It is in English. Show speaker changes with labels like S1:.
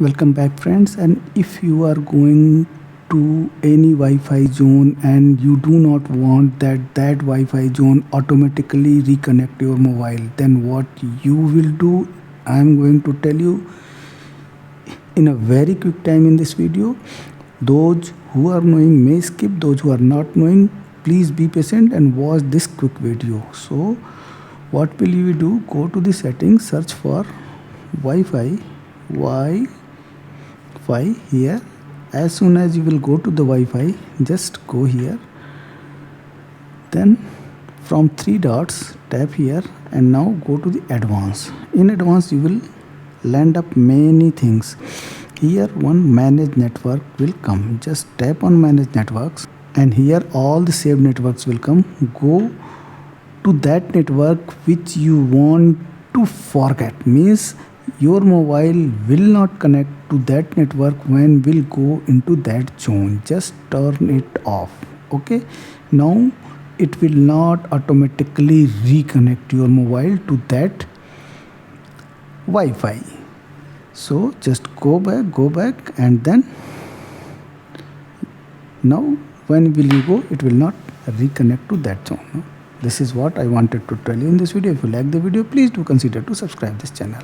S1: Welcome back friends, and if you are going to any Wi-Fi zone and you do not want that Wi-Fi zone automatically reconnect your mobile, then what you will do, I am going to tell you in a very quick time in this video. Those who are knowing may skip, those who are not knowing, please be patient and watch this quick video. So what will you do? Go to the settings, search for Wi-Fi here. As soon as you will go to the Wi-Fi, just go here, then from three dots tap here, and now go to the advanced. In advanced you will land up many things. Here one manage network will come. Just tap on manage networks, and here all the saved networks will come. Go to that network which you want to forget, means your mobile will not connect to that network when will go into that zone. Just turn it off. Okay, now it will not automatically reconnect your mobile to that Wi-Fi. So just go back, and then now when will you go, it will not reconnect to that zone. This is what I wanted to tell you in this video. If you like the video, please do consider to subscribe this channel.